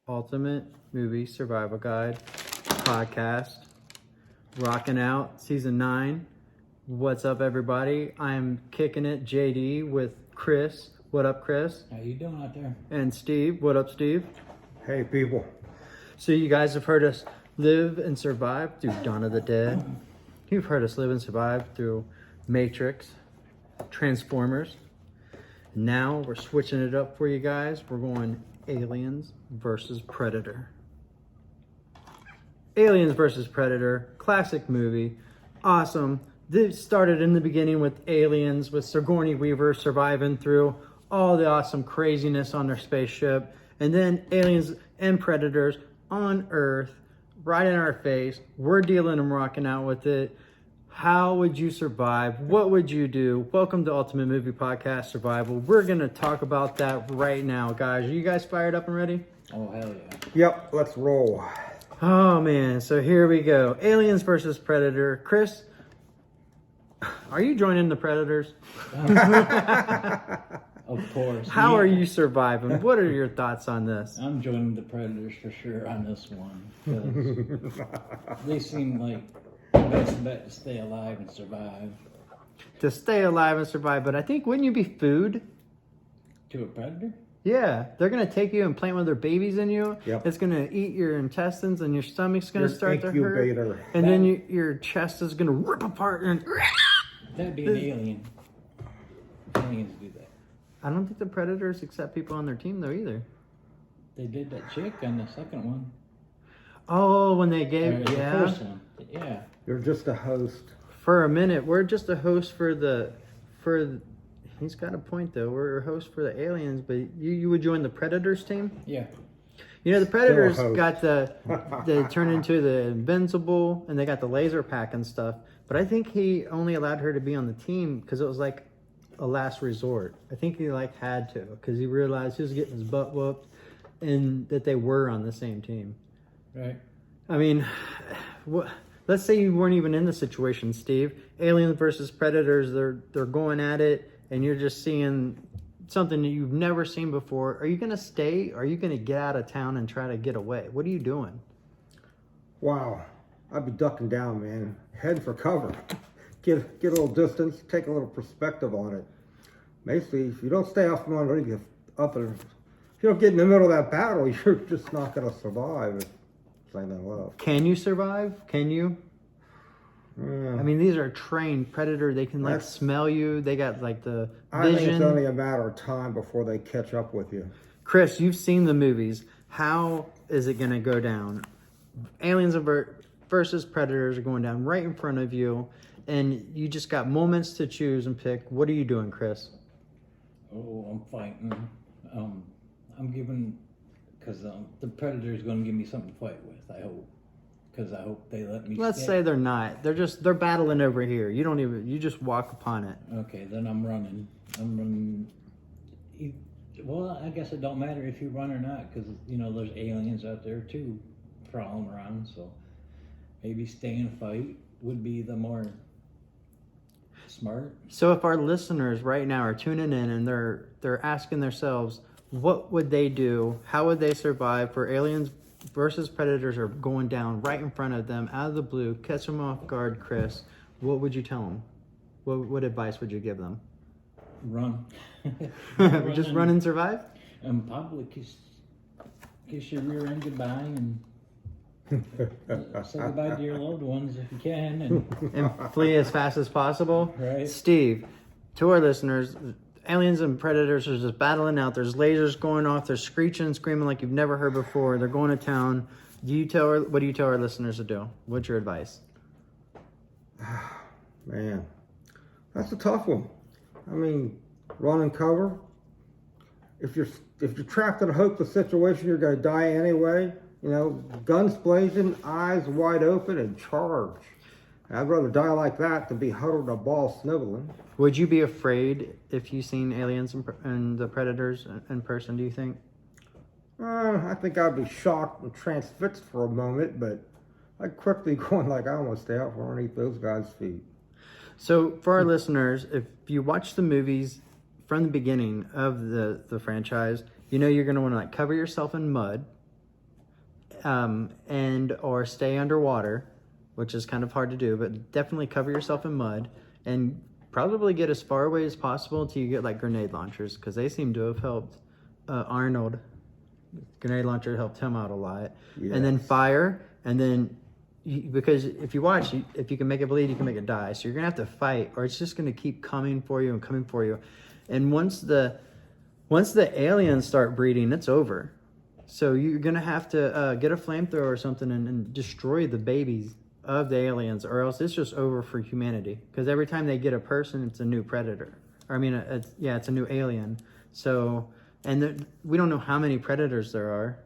Ultimate Movie Survival Guide podcast. Rocking out season 9. What's up, everybody? I'm kicking it, JD, with Chris. What up, Chris? How you doing out there? And Steve. What up, Steve? Hey, people. So you guys have heard us live and survive through Dawn of the Dead. You've heard us live and survive through Matrix, Transformers. Now we're switching it up for you guys. We're going Aliens versus Predator. Aliens versus Predator, classic movie, awesome. This started in the beginning with aliens, with Sigourney Weaver surviving through all the awesome craziness on their spaceship, and then aliens and predators on Earth, right in our face. We're dealing and rocking out with it. How would you survive? What would you do? Welcome to Ultimate Movie Podcast Survival. We're going to talk about that right now, guys. Are you guys fired up and ready? Oh, hell yeah. Yep, let's roll. Oh, man. So here we go. Aliens versus Predator. Chris, are you joining the Predators? Of course. How are you surviving? What are your thoughts on this? I'm joining the Predators for sure on this one. 'Cause they seem like the best bet to stay alive and survive. To stay alive and survive, but I think, wouldn't you be food? To a predator? Yeah, they're going to take you and plant one of their babies in you. Yep. It's going to eat your intestines and your stomach's going to Your start to hurt. incubator. And then your chest is going to rip apart. And That'd be an alien. Aliens do that. I don't think the Predators accept people on their team, though, either. They did that chick on the second one. Oh, when they Or gave, the yeah. first one. Yeah. You're just a host. For a minute, we're just a host he's got a point, though. We're a host for the aliens, but you would join the Predators team? Yeah. You know, the Predators host. got they turn into the Invincible, and they got the laser pack and stuff. But I think he only allowed her to be on the team because it was like a last resort. I think he had to, because he realized he was getting his butt whooped, and that they were on the same team. Right. I mean, let's say you weren't even in the situation, Steve. Aliens versus Predators, they're going at it, and you're just seeing something that you've never seen before. Are you going to stay? Or are you going to get out of town and try to get away? What are you doing? Wow. I'd be ducking down, man. Head for cover. Get a little distance, take a little perspective on it. Basically, if you don't stay off from underneath, if you don't get in the middle of that battle, you're just not going to survive. If anything left. Can you survive? Can you? I mean, these are trained predator. They can smell you. They got the I think vision. it's only a matter of time before they catch up with you. Chris, you've seen the movies. How is it going to go down? Aliens versus Predators are going down right in front of you, and you just got moments to choose and pick. What are you doing, Chris? Oh, I'm fighting. I'm giving... Because the Predator's going to give me something to fight with, I hope. Because I hope they let me Let's stay. say they're not. They're battling over here. You just walk upon it. Okay, then I'm running. Well, I guess it don't matter if you run or not, because, there's aliens out there, too, prowling around. So maybe stay and fight would be the more smart. So if our listeners right now are tuning in and they're asking themselves, what would they do? How would they survive for aliens versus predators are going down right in front of them out of the blue, catch them off guard, Chris? What would you tell them? What advice would you give them? Run. Just run and survive? And probably kiss your rear end goodbye and say goodbye to your loved ones if you can. And flee as fast as possible? Right. Steve, to our listeners, aliens and predators are just battling out. There's lasers going off. They're screeching and screaming like you've never heard before. They're going to town. What do you tell our listeners to do? What's your advice? Man, that's a tough one. I mean, run and cover. If you're trapped in a hopeless situation, you're going to die anyway. Guns blazing, eyes wide open, and charge. I'd rather die like that than be huddled in a ball sniveling. Would you be afraid if you seen aliens and the predators in person, do you think? I think I'd be shocked and transfixed for a moment, but I'd quickly go I want to stay out from underneath those guys' feet. So for our listeners, if you watch the movies from the beginning of the franchise, you're going to want to cover yourself in mud. and or stay underwater, which is kind of hard to do, but definitely cover yourself in mud and probably get as far away as possible until you get like grenade launchers, because they seem to have helped Arnold. Grenade launcher helped him out a lot. Yes. And then fire, and then because if you watch, if you can make it bleed, you can make it die. So you're gonna have to fight, or it's just gonna keep coming for you and coming for you. And once the aliens start breeding, it's over. So you're gonna have to get a flamethrower or something and destroy the babies of the aliens, or else it's just over for humanity. Because every time they get a person, it's a new predator. Or I mean, it's a new alien. So, and we don't know how many predators there are,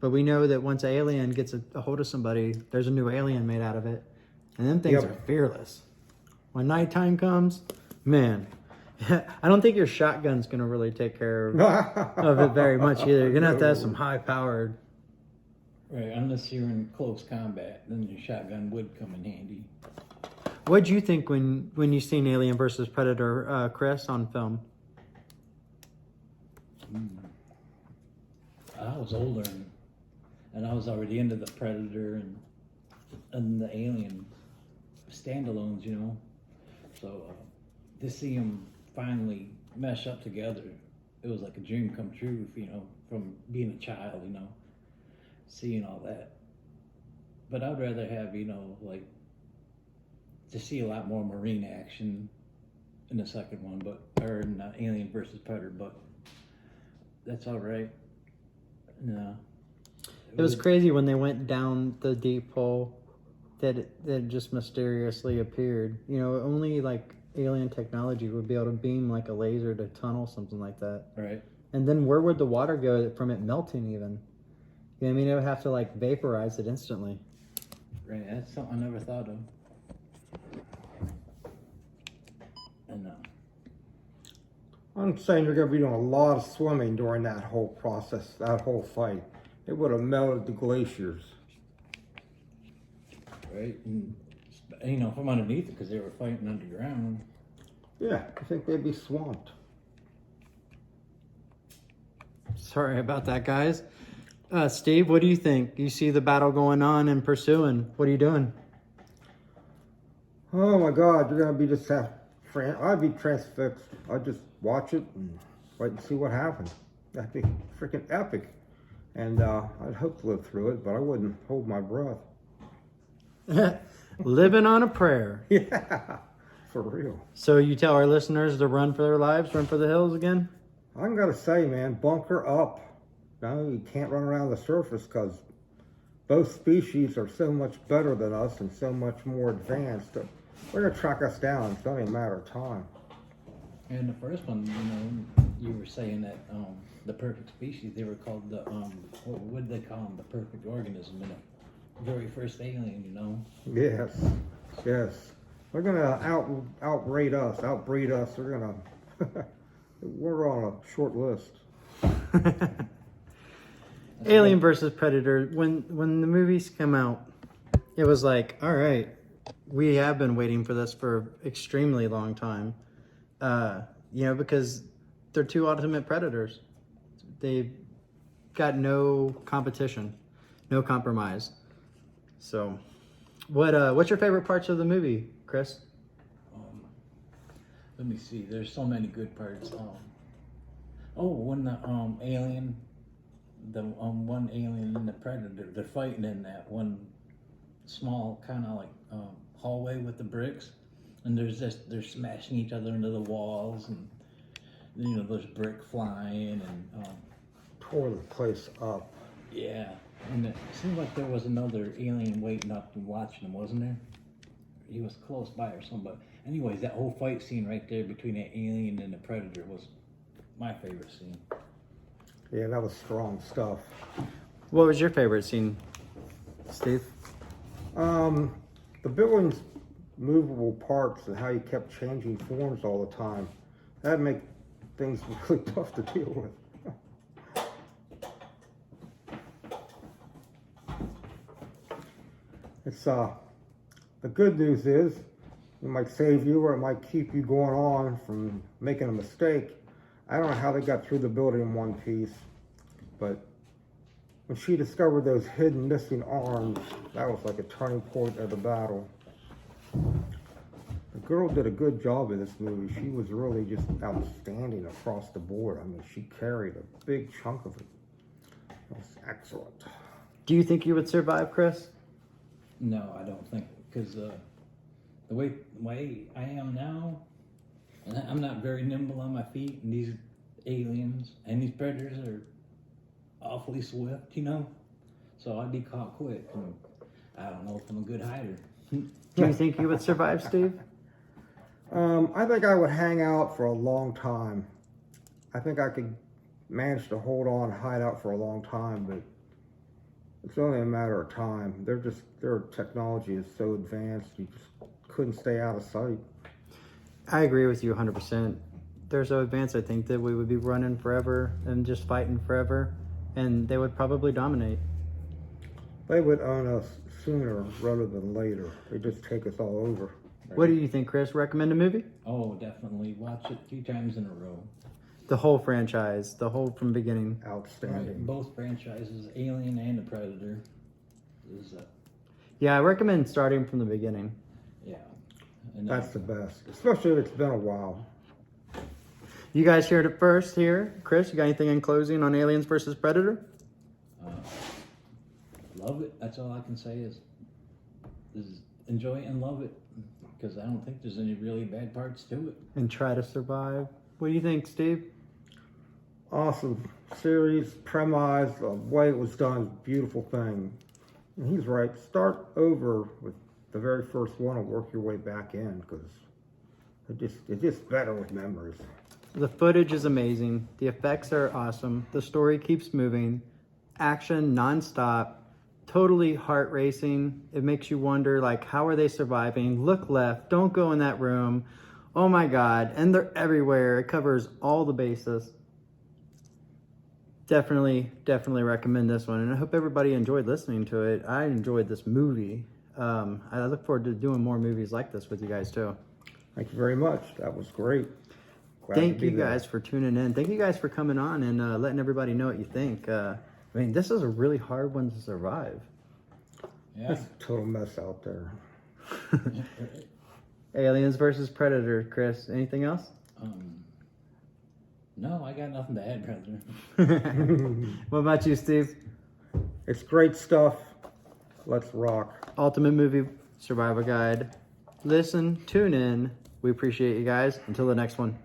but we know that once an alien gets a hold of somebody, there's a new alien made out of it. And them things Yep. are fearless. When nighttime comes, man, I don't think your shotgun's gonna really take care of it very much either. You're gonna have to have some high-powered. Right, unless you're in close combat, then your shotgun would come in handy. What'd you think when you seen Alien versus Predator, Chris, on film? I was older, and I was already into the Predator and the Alien standalones, you know. So to see them finally mesh up together, it was like a dream come true, you know, from being a child, you know, seeing all that. But I'd rather have, you know, like, to see a lot more marine action in the second one, or in Alien versus Predator, but that's all right. No. It was crazy when they went down the deep hole that it just mysteriously appeared. You know, only like alien technology would be able to beam like a laser to tunnel something like that. Right. And then where would the water go from it melting even? You know what I mean? It would have to like vaporize it instantly. Right, that's something I never thought of. And I'm saying you're going to be doing a lot of swimming during that whole process, that whole fight. It would have melted the glaciers. right, and you know, from underneath it, because they were fighting underground. Yeah, I think they'd be swamped. Sorry about that, guys. Steve, what do you think? You see the battle going on and pursuing. What are you doing? Oh my God, you're going to be just I'd be transfixed. I'd just watch it and wait and see what happens. That'd be freaking epic. And I'd hope to live through it, but I wouldn't hold my breath. Living on a prayer. Yeah, for real. So you tell our listeners to run for their lives, run for the hills again? I'm going to say, man, bunker up. No, you can't run around the surface because both species are so much better than us and so much more advanced that they're going to track us down. It's only a matter of time. And the first one, you know, you were saying that the perfect species, they were called the, what would they call them? The perfect organism in the very first alien, you know? Yes, yes. They're going to outbreed us. They're going to, we're on a short list. Alien versus Predator. When the movies come out, it was like, all right, we have been waiting for this for an extremely long time. You know, because they're two ultimate predators. They've got no competition, no compromise. So, what's your favorite parts of the movie, Chris? Let me see. There's so many good parts. When the alien, the one alien and the predator, they're fighting in that one small kind of like hallway with the bricks, and they're smashing each other into the walls, and you know there's brick flying and Tore the place up. yeah. And it seemed like there was another alien waiting up and watching them, wasn't there? He was close by or something. But anyways, that whole fight scene right there between the alien and the predator was my favorite scene. Yeah, that was strong stuff. What was your favorite scene, Steve? The building's movable parts and how you kept changing forms all the time. That'd make things really tough to deal with. It's the good news is it might save you or it might keep you going on from making a mistake. I don't know how they got through the building in one piece, but when she discovered those hidden missing arms, that was like a turning point of the battle. The girl did a good job in this movie. She was really just outstanding across the board. I mean, she carried a big chunk of it. That was excellent. Do you think you would survive, Chris? No, I don't think, because the way I am now, and I'm not very nimble on my feet, and these aliens and these predators are awfully swift, you know. So I'd be caught quick, and I don't know if I'm a good hider. Do you think you would survive, Steve? I think I would hang out for a long time. I think I could manage to hold on, hide out for a long time, but it's only a matter of time. Their technology is so advanced, you just couldn't stay out of sight. I agree with you 100%. They're so advanced, I think that we would be running forever and just fighting forever, and they would probably dominate. They would own us sooner rather than later. They just take us all over. What do you think, Chris? Recommend a movie? Oh, definitely. Watch it 2 times in a row. The whole franchise, the whole from beginning. Outstanding. Both franchises, Alien and The Predator, is Yeah, I recommend starting from the beginning. yeah. And That's the best, especially if it's been a while. You guys heard it first here. Chris, you got anything in closing on Aliens versus Predator? love it. That's all I can say is enjoy it and love it, because I don't think there's any really bad parts to it. And try to survive. What do you think, Steve? Awesome series, premise, the way it was done, beautiful thing. And he's right. Start over with the very first one and work your way back in, because it's just better with memories. The footage is amazing. The effects are awesome. The story keeps moving. Action nonstop. Totally heart racing. It makes you wonder, like, how are they surviving? Look left. Don't go in that room. Oh my God. And they're everywhere. It covers all the bases. Definitely recommend this one. And I hope everybody enjoyed listening to it. I enjoyed this movie. I look forward to doing more movies like this with you guys too. Thank you very much. That was great. Glad Thank to be you there. guys for tuning in. Thank you guys for coming on and letting everybody know what you think. I mean, this is a really hard one to survive. Yeah. That's a total mess out there. Aliens versus Predator, Chris. Anything else? No, I got nothing to add, brother. What about you, Steve? It's great stuff. Let's rock. Ultimate Movie Survivor Guide. Listen, tune in. We appreciate you guys. Until the next one.